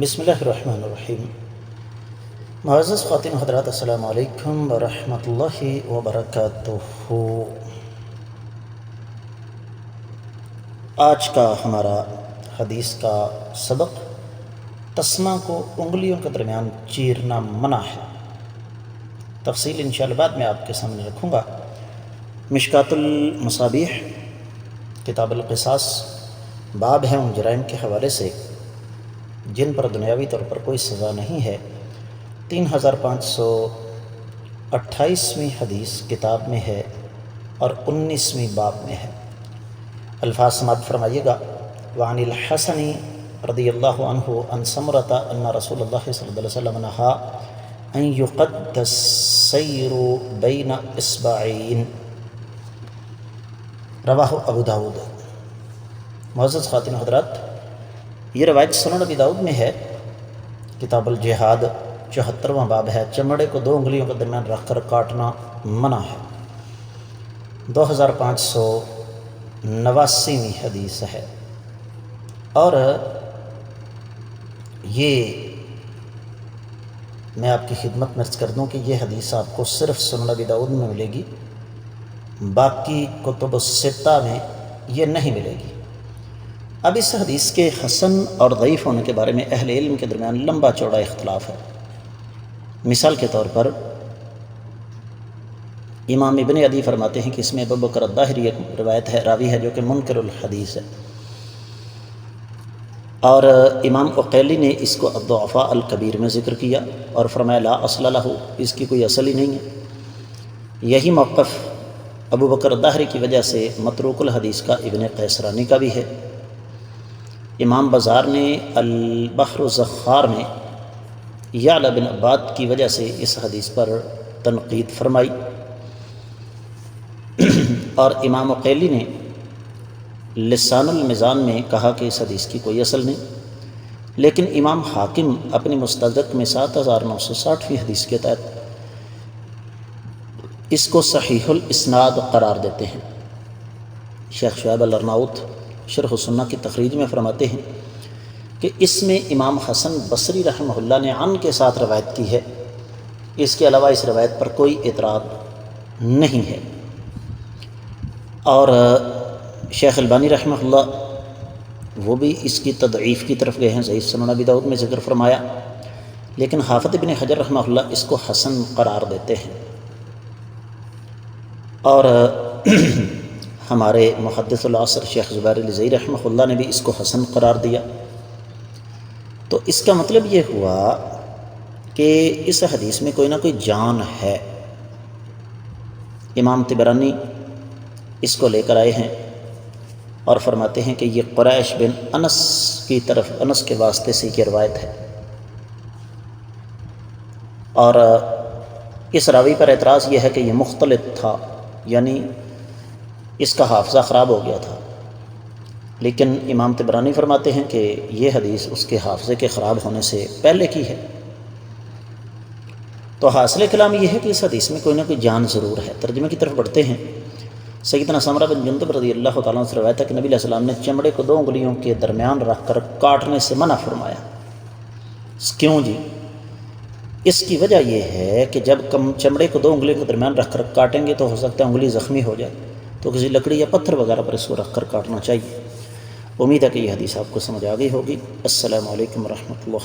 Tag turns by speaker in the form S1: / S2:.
S1: بسم اللہ الرحمن الرحیم۔ معزز خواتین حضرات، السلام علیکم ورحمۃ اللہ وبرکاتہ۔ آج کا ہمارا حدیث کا سبق تسمہ کو انگلیوں کے درمیان چیرنا منع ہے۔ تفصیل انشاءاللہ بعد میں آپ کے سامنے رکھوں گا۔ مشکات المصابیح کتاب القصاص باب ہے ان جرائم کے حوالے سے جن پر دنیاوی طور پر کوئی سزا نہیں ہے۔ 3528ویں حدیث کتاب میں ہے اور 19ویں باب میں ہے۔ الفاظ سماعت فرمائیے گا۔ وعن الحسن رضی اللہ عنہ عن سمرۃ ان رسول اللہ صلی اللہ علیہ وسلم نہا ان یقد السیر بین اصبعین، رواہ ابو داؤد۔ معزز خواتین حضرات، یہ روایت سنن ابی داؤد میں ہے، کتاب الجہاد 74واں باب ہے۔ چمڑے کو 2 انگلیوں کے درمیان رکھ کر کاٹنا منع ہے۔ 2589ویں حدیث ہے، اور یہ میں آپ کی خدمت میں عرض کر دوں کہ یہ حدیث آپ کو صرف سنن ابی داؤد میں ملے گی، باقی کتب الستہ میں یہ نہیں ملے گی۔ اب اس حدیث کے حسن اور ضعیف ہونے کے بارے میں اہل علم کے درمیان لمبا چوڑا اختلاف ہے۔ مثال کے طور پر امام ابن عدی فرماتے ہیں کہ اس میں ابو بکر الظاہری ایک روایت ہے، راوی ہے جو کہ منکر الحدیث ہے، اور امام عقیلی نے اس کو الضعفاء الکبیر میں ذکر کیا اور فرمایا لا اصل لہ، اس کی کوئی اصل ہی نہیں ہے۔ یہی موقف ابو بکر الظاہری کی وجہ سے متروک الحدیث کا ابن قیسرانی کا بھی ہے۔ امام بزار نے البحر الزخار میں یعلا بن عباد کی وجہ سے اس حدیث پر تنقید فرمائی، اور امام عقیلی نے لسان المیزان میں کہا کہ اس حدیث کی کوئی اصل نہیں، لیکن امام حاکم اپنی مستدرک میں 7960ویں حدیث کے تحت اس کو صحیح الاسناد قرار دیتے ہیں۔ شیخ شعیب الارناؤط شرح السنہ کی تخریج میں فرماتے ہیں کہ اس میں امام حسن بصری رحمہ اللہ نے عن کے ساتھ روایت کی ہے، اس کے علاوہ اس روایت پر کوئی اعتراض نہیں ہے۔ اور شیخ البانی رحمہ اللہ وہ بھی اس کی تضعیف کی طرف گئے ہیں، ضعیف سنن ابی داؤد میں ذکر فرمایا، لیکن حافظ ابن حجر رحمہ اللہ اس کو حسن قرار دیتے ہیں۔ اور ہمارے محدث العصر شیخ زبیر الجزئی رحمہ اللہ نے بھی اس کو حسن قرار دیا۔ تو اس کا مطلب یہ ہوا کہ اس حدیث میں کوئی نہ کوئی جان ہے۔ امام طبرانی اس کو لے کر آئے ہیں اور فرماتے ہیں کہ یہ قریش بن انس کی طرف، انس کے واسطے سے یہ روایت ہے، اور اس راوی پر اعتراض یہ ہے کہ یہ مختلط تھا، یعنی اس کا حافظہ خراب ہو گیا تھا، لیکن امام طبرانی فرماتے ہیں کہ یہ حدیث اس کے حافظے کے خراب ہونے سے پہلے کی ہے۔ تو حاصل کلام یہ ہے کہ اس حدیث میں کوئی نہ کوئی جان ضرور ہے۔ ترجمے کی طرف بڑھتے ہیں۔ سیدنا سمرہ بن جندب رضی اللہ تعالیٰ عنہ سے روایت ہے کہ نبی علیہ السلام نے چمڑے کو 2 انگلیوں کے درمیان رکھ کر کاٹنے سے منع فرمایا۔ کیوں جی؟ اس کی وجہ یہ ہے کہ جب چمڑے کو 2 انگلیوں کے درمیان رکھ کر کاٹیں گے تو ہو سکتا ہے انگلی زخمی ہو جائے، تو کسی لکڑی یا پتھر وغیرہ پر اس کو رکھ کر کاٹنا چاہیے۔ امید ہے کہ یہ حدیث آپ کو سمجھ آ گئی ہوگی۔ السلام علیکم ورحمۃ اللہ۔